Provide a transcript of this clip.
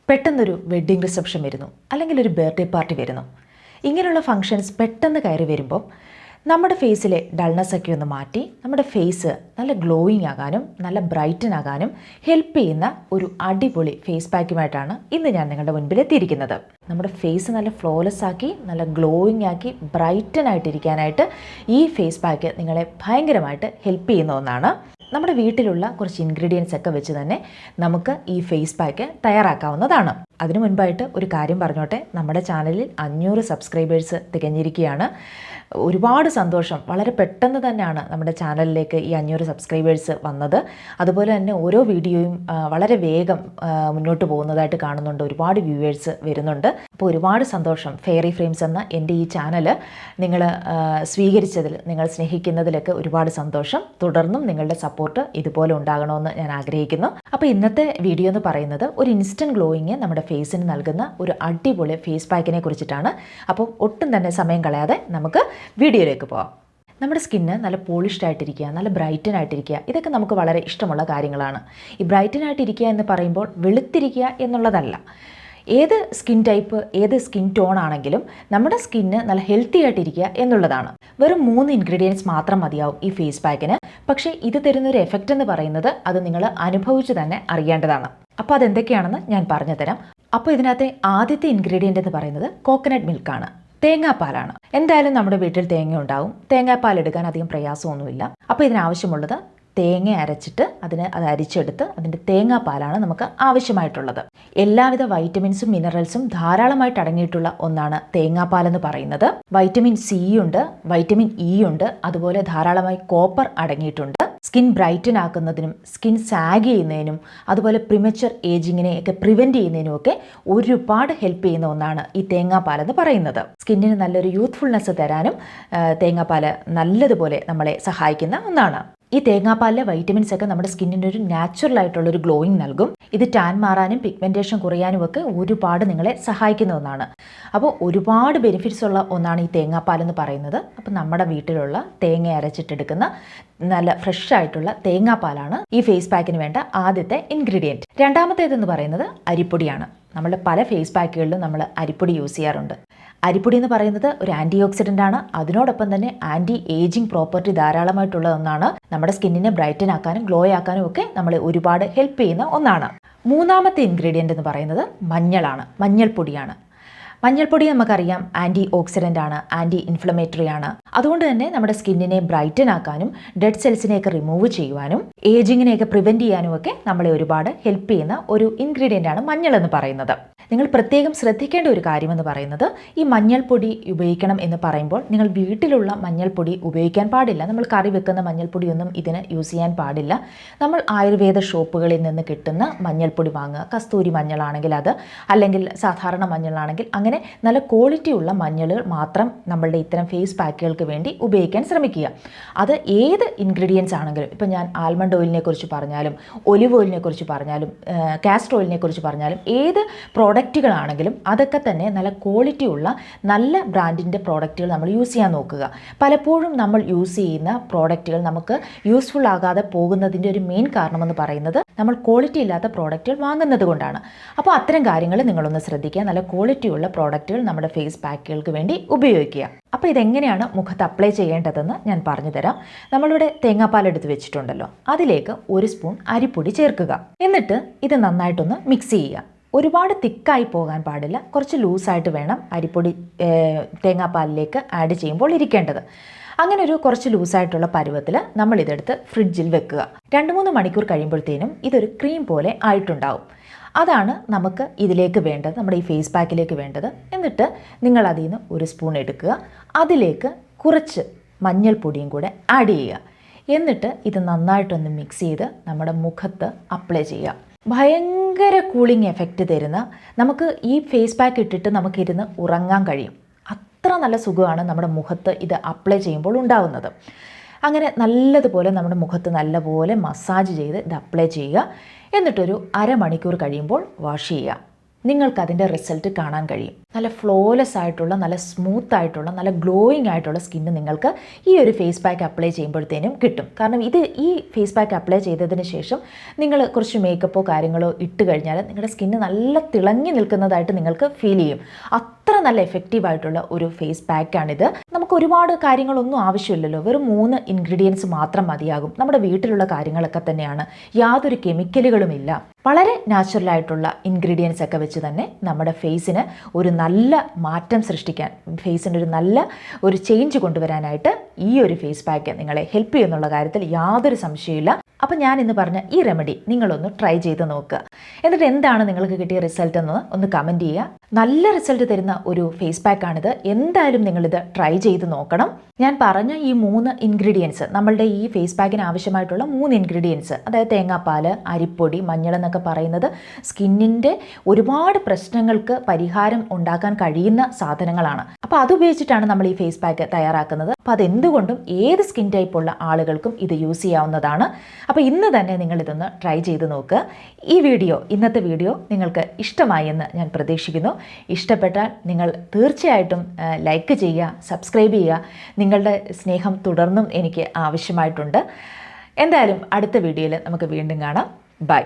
പെട്ടെന്നൊരു wedding reception വരുന്നു, അല്ലെങ്കിൽ ഒരു ബർത്ത്ഡേ പാർട്ടി വരുന്നു. ഇങ്ങനെയുള്ള ഫങ്ഷൻസ് പെട്ടെന്ന് കയറി വരുമ്പോൾ നമ്മുടെ ഫേസിലെ ഡൾനെസ്സൊക്കെ ഒന്ന് മാറ്റി നമ്മുടെ ഫേസ് നല്ല ഗ്ലോയിങ് ആകാനും നല്ല ബ്രൈറ്റൻ ആകാനും ഹെൽപ്പ് ചെയ്യുന്ന ഒരു അടിപൊളി ഫേസ് പാക്കുമായിട്ടാണ് ഇന്ന് ഞാൻ നിങ്ങളുടെ മുൻപിൽ എത്തിയിരിക്കുന്നത്. നമ്മുടെ ഫേസ് നല്ല ഫ്ലോലെസ് ആക്കി നല്ല ഗ്ലോയിങ് ആക്കി ബ്രൈറ്റൻ ആയിട്ടിരിക്കാനായിട്ട് ഈ ഫേസ് പാക്ക് നിങ്ങളെ ഭയങ്കരമായിട്ട് ഹെൽപ്പ് ചെയ്യുന്ന ഒന്നാണ്. നമ്മുടെ വീട്ടിലുള്ള കുറച്ച് ഇൻഗ്രീഡിയൻസ് ഒക്കെ വെച്ച് തന്നെ നമുക്ക് ഈ ഫേസ് പാക്ക് തയ്യാറാക്കാവുന്നതാണ്. അതിനു മുൻപായിട്ട് ഒരു കാര്യം പറഞ്ഞോട്ടെ, നമ്മുടെ ചാനലിൽ 500 സബ്സ്ക്രൈബേഴ്സ് തികഞ്ഞിരിക്കുകയാണ്. ഒരുപാട് സന്തോഷം. വളരെ പെട്ടെന്ന് തന്നെയാണ് നമ്മുടെ ചാനലിലേക്ക് ഈ 500 സബ്സ്ക്രൈബേഴ്സ് വന്നത്. അതുപോലെ തന്നെ ഓരോ വീഡിയോയും വളരെ വേഗം മുന്നോട്ട് പോകുന്നതായിട്ട് കാണുന്നുണ്ട്. ഒരുപാട് വ്യൂവേഴ്സ് വരുന്നുണ്ട്. അപ്പോൾ ഒരുപാട് സന്തോഷം. ഫെയറി ഫ്രെയിംസ് എന്ന എൻ്റെ ഈ ചാനൽ നിങ്ങൾ സ്വീകരിച്ചതിൽ, നിങ്ങൾ സ്നേഹിക്കുന്നതിലൊക്കെ ഒരുപാട് സന്തോഷം. തുടർന്നും നിങ്ങളുടെ സപ്പോർട്ട് ഇതുപോലെ ഉണ്ടാകണമെന്ന് ഞാൻ ആഗ്രഹിക്കുന്നു. അപ്പോൾ ഇന്നത്തെ വീഡിയോ എന്ന് പറയുന്നത് ഒരു ഇൻസ്റ്റൻറ്റ് ഗ്ലോയിങ് നമ്മുടെ ഫേസിന് നൽകുന്ന ഒരു അടിപൊളി ഫേസ് പാക്കിനെ കുറിച്ചിട്ടാണ്. അപ്പോൾ ഒട്ടും തന്നെ സമയം കളയാതെ നമുക്ക് വീഡിയോയിലേക്ക് പോകാം. നമ്മുടെ സ്കിന്ന് നല്ല പോളിഷ്ഡ് ആയിട്ടിരിക്കുക, നല്ല ബ്രൈറ്റൻ ആയിട്ടിരിക്കുക, ഇതൊക്കെ നമുക്ക് വളരെ ഇഷ്ടമുള്ള കാര്യങ്ങളാണ്. ഈ ബ്രൈറ്റൻ ആയിട്ടിരിക്കുക എന്ന് പറയുമ്പോൾ വെളുത്തിരിക്കുക എന്നുള്ളതല്ല. ഏത് സ്കിൻ ടൈപ്പ്, ഏത് സ്കിൻ ടോൺ ആണെങ്കിലും നമ്മുടെ സ്കിന്ന് നല്ല ഹെൽത്തി ആയിട്ടിരിക്കുക എന്നുള്ളതാണ്. വെറും 3 ഇൻഗ്രീഡിയൻസ് മാത്രം മതിയാവും ഈ ഫേസ് പാക്കിന്. പക്ഷേ ഇത് തരുന്നൊരു എഫക്റ്റ് എന്ന് പറയുന്നത് അത് നിങ്ങൾ അനുഭവിച്ച് തന്നെ അറിയേണ്ടതാണ്. അപ്പോൾ അതെന്തൊക്കെയാണെന്ന് ഞാൻ പറഞ്ഞു തരാം. അപ്പോൾ ഇതിനകത്തെ ആദ്യത്തെ ഇൻഗ്രീഡിയൻ്റ് എന്ന് പറയുന്നത് കോക്കനട്ട് മിൽക്കാണ്, തേങ്ങാപ്പാലാണ്. എന്തായാലും നമ്മുടെ വീട്ടിൽ തേങ്ങ ഉണ്ടാവും. തേങ്ങാപ്പാൽ എടുക്കാൻ അധികം പ്രയാസമൊന്നുമില്ല. അപ്പോൾ ഇതിനാവശ്യമുള്ളത് തേങ്ങ അരച്ചിട്ട് അത് അരിച്ചെടുത്ത് അതിൻ്റെ തേങ്ങാപ്പാലാണ് നമുക്ക് ആവശ്യമായിട്ടുള്ളത്. എല്ലാവിധ വൈറ്റമിൻസും മിനറൽസും ധാരാളമായിട്ട് അടങ്ങിയിട്ടുള്ള ഒന്നാണ് തേങ്ങാപ്പാലെന്ന് പറയുന്നത്. വൈറ്റമിൻ സി ഉണ്ട്, വൈറ്റമിൻ ഇ ഉണ്ട്, അതുപോലെ ധാരാളമായി കോപ്പർ അടങ്ങിയിട്ടുണ്ട്. സ്കിൻ ബ്രൈറ്റൻ ആക്കുന്നതിനും സ്കിൻ സാഗ് ചെയ്യുന്നതിനും അതുപോലെ പ്രിമച്വർ ഏജിങ്ങിനെയൊക്കെ പ്രിവെൻറ്റ് ചെയ്യുന്നതിനും ഒക്കെ ഒരുപാട് ഹെൽപ്പ് ചെയ്യുന്ന ഒന്നാണ് ഈ തേങ്ങാപ്പാലെന്ന് പറയുന്നത്. സ്കിന്നിന് നല്ലൊരു യൂത്ത്ഫുൾനെസ് തരാനും തേങ്ങാപ്പാൽ നല്ലതുപോലെ നമ്മളെ സഹായിക്കുന്ന ഒന്നാണ്. ഈ തേങ്ങാപ്പാലിലെ വൈറ്റമിൻസ് ഒക്കെ നമ്മുടെ സ്കിന്നിന് ഒരു നാച്ചുറൽ ആയിട്ടുള്ളൊരു ഗ്ലോയിങ് നൽകും. ഇത് ടാൻ മാറാനും പിഗ്മെൻറ്റേഷൻ കുറയാനും ഒക്കെ ഒരുപാട് നിങ്ങളെ സഹായിക്കുന്ന ഒന്നാണ്. അപ്പോൾ ഒരുപാട് ബെനിഫിറ്റ്സ് ഉള്ള ഒന്നാണ് ഈ തേങ്ങാപ്പാലെന്ന് പറയുന്നത്. അപ്പോൾ നമ്മുടെ വീട്ടിലുള്ള തേങ്ങ അരച്ചിട്ടെടുക്കുന്ന നല്ല ഫ്രഷ് ആയിട്ടുള്ള തേങ്ങാപ്പാലാണ് ഈ ഫേസ് പാക്കിന് വേണ്ട ആദ്യത്തെ ഇൻഗ്രീഡിയൻറ്റ്. രണ്ടാമത്തേതെന്ന് പറയുന്നത് അരിപ്പൊടിയാണ്. നമ്മുടെ പല ഫേസ് പാക്കുകളിലും നമ്മൾ അരിപ്പൊടി യൂസ് ചെയ്യാറുണ്ട്. അരിപ്പൊടി എന്ന് പറയുന്നത് ഒരു ആൻറ്റി ഓക്സിഡൻ്റ് ആണ്. അതിനോടൊപ്പം തന്നെ ആൻറ്റി ഏജിങ് പ്രോപ്പർട്ടി ധാരാളമായിട്ടുള്ള ഒന്നാണ്. നമ്മുടെ സ്കിന്നിനെ ബ്രൈറ്റൻ ആക്കാനും ഗ്ലോ ആക്കാനും ഒക്കെ നമ്മളെ ഒരുപാട് ഹെൽപ്പ് ചെയ്യുന്ന ഒന്നാണ്. മൂന്നാമത്തെ ഇൻഗ്രീഡിയൻ്റ് എന്ന് പറയുന്നത് മഞ്ഞളാണ്, മഞ്ഞൾപ്പൊടിയാണ്. മഞ്ഞൾപ്പൊടി നമുക്കറിയാം ആൻറ്റി ഓക്സിഡൻ്റ് ആണ്, ആൻറ്റി ഇൻഫ്ലമേറ്ററി ആണ്. അതുകൊണ്ട് തന്നെ നമ്മുടെ സ്കിന്നിനെ ബ്രൈറ്റൻ ആക്കാനും ഡെഡ് സെൽസിനെയൊക്കെ റിമൂവ് ചെയ്യുവാനും ഏജിങ്ങിനെയൊക്കെ പ്രിവെൻറ്റ് ചെയ്യാനും ഒക്കെ നമ്മളെ ഒരുപാട് ഹെൽപ്പ് ചെയ്യുന്ന ഒരു ഇൻഗ്രീഡിയൻ്റ് ആണ് മഞ്ഞൾ എന്ന് പറയുന്നത്. നിങ്ങൾ പ്രത്യേകം ശ്രദ്ധിക്കേണ്ട ഒരു കാര്യമെന്ന് പറയുന്നത് ഈ മഞ്ഞൾപ്പൊടി ഉപയോഗിക്കണം എന്ന് പറയുമ്പോൾ നിങ്ങൾ വീട്ടിലുള്ള മഞ്ഞൾപ്പൊടി ഉപയോഗിക്കാൻ പാടില്ല. നമ്മൾ കറി വെക്കുന്ന മഞ്ഞൾപ്പൊടിയൊന്നും ഇതിന് യൂസ് ചെയ്യാൻ പാടില്ല. നമ്മൾ ആയുർവേദ ഷോപ്പുകളിൽ നിന്ന് കിട്ടുന്ന മഞ്ഞൾപ്പൊടി വാങ്ങുക. കസ്തൂരി മഞ്ഞളാണെങ്കിൽ അത്, അല്ലെങ്കിൽ സാധാരണ മഞ്ഞളാണെങ്കിൽ അങ്ങനെ നല്ല ക്വാളിറ്റിയുള്ള മഞ്ഞളുകൾ മാത്രം നമ്മളുടെ ഇത്തരം ഫേസ് പാക്കുകൾക്ക് വേണ്ടി ഉപയോഗിക്കാൻ ശ്രമിക്കുക. അത് ഏത് ഇൻഗ്രീഡിയൻസ് ആണെങ്കിലും, ഇപ്പം ഞാൻ ആൽമണ്ട് ഓയിലിനെ കുറിച്ച് പറഞ്ഞാലും ഒലിവ് ഓയിലിനെ കുറിച്ച് പറഞ്ഞാലും കാസ്റ്റർ ഓയിലിനെ കുറിച്ച് പറഞ്ഞാലും ഏത് പ്രോഡക്റ്റുകളാണെങ്കിലും അതൊക്കെ തന്നെ നല്ല ക്വാളിറ്റി ഉള്ള നല്ല ബ്രാൻഡിൻ്റെ പ്രോഡക്റ്റുകൾ നമ്മൾ യൂസ് ചെയ്യാൻ നോക്കുക. പലപ്പോഴും നമ്മൾ യൂസ് ചെയ്യുന്ന പ്രോഡക്റ്റുകൾ നമുക്ക് യൂസ്ഫുൾ ആകാതെ പോകുന്നതിൻ്റെ ഒരു മെയിൻ കാരണമെന്ന് പറയുന്നത് നമ്മൾ ക്വാളിറ്റി ഇല്ലാത്ത പ്രോഡക്റ്റുകൾ വാങ്ങുന്നത് കൊണ്ടാണ്. അപ്പോൾ അത്തരം കാര്യങ്ങൾ നിങ്ങളൊന്ന് ശ്രദ്ധിക്കുക. നല്ല ക്വാളിറ്റിയുള്ള പ്രോഡക്റ്റുകൾ നമ്മുടെ ഫേസ് പാക്കുകൾക്ക് വേണ്ടി ഉപയോഗിക്കുക. അപ്പോൾ ഇതെങ്ങനെയാണ് മുഖത്ത് അപ്ലൈ ചെയ്യേണ്ടതെന്ന് ഞാൻ പറഞ്ഞു തരാം. നമ്മളിവിടെ തേങ്ങാപ്പാൽ എടുത്ത് വെച്ചിട്ടുണ്ടല്ലോ, അതിലേക്ക് 1 സ്പൂൺ അരിപ്പൊടി ചേർക്കുക. എന്നിട്ട് ഇത് നന്നായിട്ടൊന്ന് മിക്സ് ചെയ്യുക. ഒരുപാട് തിക്കായി പോകാൻ പാടില്ല, കുറച്ച് ലൂസായിട്ട് വേണം അരിപ്പൊടി തേങ്ങാപ്പാലിലേക്ക് ആഡ് ചെയ്യുമ്പോൾ ഇരിക്കേണ്ടത്. അങ്ങനെ ഒരു കുറച്ച് ലൂസായിട്ടുള്ള പരുവത്തിൽ നമ്മളിതെടുത്ത് ഫ്രിഡ്ജിൽ വെക്കുക. 2-3 മണിക്കൂർ കഴിയുമ്പോഴത്തേനും ഇതൊരു ക്രീം പോലെ ആയിട്ടുണ്ടാവും. അതാണ് നമുക്ക് ഇതിലേക്ക് വേണ്ടത്, നമ്മുടെ ഈ ഫേസ് പാക്കിലേക്ക് വേണ്ടത്. എന്നിട്ട് നിങ്ങൾ അതിൽ നിന്ന് 1 സ്പൂൺ എടുക്കുക. അതിലേക്ക് കുറച്ച് മഞ്ഞൾപ്പൊടിയും കൂടെ ആഡ് ചെയ്യുക. എന്നിട്ട് ഇത് നന്നായിട്ടൊന്ന് മിക്സ് ചെയ്ത് നമ്മുടെ മുഖത്ത് അപ്ലൈ ചെയ്യുക. ഭയങ്കര കൂളിംഗ് എഫക്റ്റ് തരുന്ന, നമുക്ക് ഈ ഫേസ് പാക്ക് ഇട്ടിട്ട് നമുക്കിരുന്ന് ഉറങ്ങാൻ കഴിയും. അത്ര നല്ല സുഖമാണ് നമ്മുടെ മുഖത്ത് ഇത് അപ്ലൈ ചെയ്യുമ്പോൾ ഉണ്ടാകുന്നത്. അങ്ങനെ നല്ലതുപോലെ നമ്മുടെ മുഖത്ത് നല്ലപോലെ മസാജ് ചെയ്ത് ഇത് അപ്ലൈ ചെയ്യുക. എന്നിട്ടൊരു 1/2 മണിക്കൂർ കഴിയുമ്പോൾ വാഷ് ചെയ്യുക. നിങ്ങൾക്ക് അതിൻ്റെ റിസൾട്ട് കാണാൻ കഴിയും. നല്ല ഫ്ലോലെസ് ആയിട്ടുള്ള, നല്ല സ്മൂത്ത് ആയിട്ടുള്ള, നല്ല ഗ്ലോയിങ് ആയിട്ടുള്ള സ്കിന്ന് നിങ്ങൾക്ക് ഈ ഒരു ഫേസ് പാക്ക് അപ്ലൈ ചെയ്യുമ്പോഴത്തേനും കിട്ടും. കാരണം ഈ ഫേസ് പാക്ക് അപ്ലൈ ചെയ്തതിന് ശേഷം നിങ്ങൾ കുറച്ച് മേക്കപ്പോ കാര്യങ്ങളോ ഇട്ട് കഴിഞ്ഞാൽ നിങ്ങളുടെ സ്കിന്ന് നല്ല തിളങ്ങി നിൽക്കുന്നതായിട്ട് നിങ്ങൾക്ക് ഫീൽ ചെയ്യും. അത്ര നല്ല എഫക്റ്റീവായിട്ടുള്ള ഒരു ഫേസ് പാക്കാണിത്. നമുക്ക് ഒരുപാട് കാര്യങ്ങളൊന്നും ആവശ്യമില്ലല്ലോ, വെറും 3 ഇൻഗ്രീഡിയൻസ് മാത്രം മതിയാകും. നമ്മുടെ വീട്ടിലുള്ള കാര്യങ്ങളൊക്കെ തന്നെയാണ്, യാതൊരു കെമിക്കലുകളുമില്ല. വളരെ നാച്ചുറലായിട്ടുള്ള ഇൻഗ്രീഡിയൻസ് ഒക്കെ വെച്ച് തന്നെ നമ്മുടെ ഫേസിന് ഒരു നല്ല മാറ്റം സൃഷ്ടിക്കാൻ, ഫേസിന് ഒരു ചേഞ്ച് കൊണ്ടുവരാനായിട്ട് ഈ ഒരു ഫേസ് പാക്ക് നിങ്ങളെ ഹെൽപ്പ് ചെയ്യുന്നുള്ള കാര്യത്തിൽ യാതൊരു സംശയമില്ല. അപ്പം ഞാൻ ഇന്ന് പറഞ്ഞ ഈ റെമഡി നിങ്ങളൊന്ന് ട്രൈ ചെയ്ത് നോക്കുക. എന്നിട്ട് എന്താണ് നിങ്ങൾക്ക് കിട്ടിയ റിസൾട്ട് എന്ന് ഒന്ന് കമൻറ്റ് ചെയ്യുക. നല്ല റിസൾട്ട് തരുന്ന ഒരു ഫേസ് പാക്കാണിത്. എന്തായാലും നിങ്ങളിത് ട്രൈ ചെയ്ത് നോക്കണം. ഞാൻ പറഞ്ഞ ഈ 3 ഇൻഗ്രീഡിയൻസ്, നമ്മളുടെ ഈ ഫേസ് പാക്കിന് ആവശ്യമായിട്ടുള്ള 3 ഇൻഗ്രീഡിയൻസ്, അതായത് തേങ്ങാപ്പാൽ, അരിപ്പൊടി, മഞ്ഞൾ എന്നൊക്കെ പറയുന്നത് സ്കിന്നിൻ്റെ ഒരുപാട് പ്രശ്നങ്ങൾക്ക് പരിഹാരം ഉണ്ടാക്കാൻ കഴിയുന്ന സാധനങ്ങളാണ്. അപ്പോൾ അതുപയോഗിച്ചിട്ടാണ് നമ്മൾ ഈ ഫേസ് പാക്ക് തയ്യാറാക്കുന്നത്. അപ്പോൾ അതെന്തുകൊണ്ടും ഏത് സ്കിൻ ടൈപ്പ് ഉള്ള ആളുകൾക്കും ഇത് യൂസ് ചെയ്യാവുന്നതാണ്. അപ്പോൾ ഇന്ന് തന്നെ നിങ്ങളിതൊന്ന് ട്രൈ ചെയ്ത് നോക്കുക. ഇന്നത്തെ വീഡിയോ നിങ്ങൾക്ക് ഇഷ്ടമായി എന്ന് ഞാൻ പ്രതീക്ഷിക്കുന്നു. ഇഷ്ടപ്പെട്ടാൽ നിങ്ങൾ തീർച്ചയായിട്ടും ലൈക്ക് ചെയ്യുക, സബ്സ്ക്രൈബ് ചെയ്യുക. നിങ്ങളുടെ സ്നേഹം തുടർന്നും എനിക്ക് ആവശ്യമായിട്ടുണ്ട്. എന്തായാലും അടുത്ത വീഡിയോയിൽ നമുക്ക് വീണ്ടും കാണാം. ബൈ.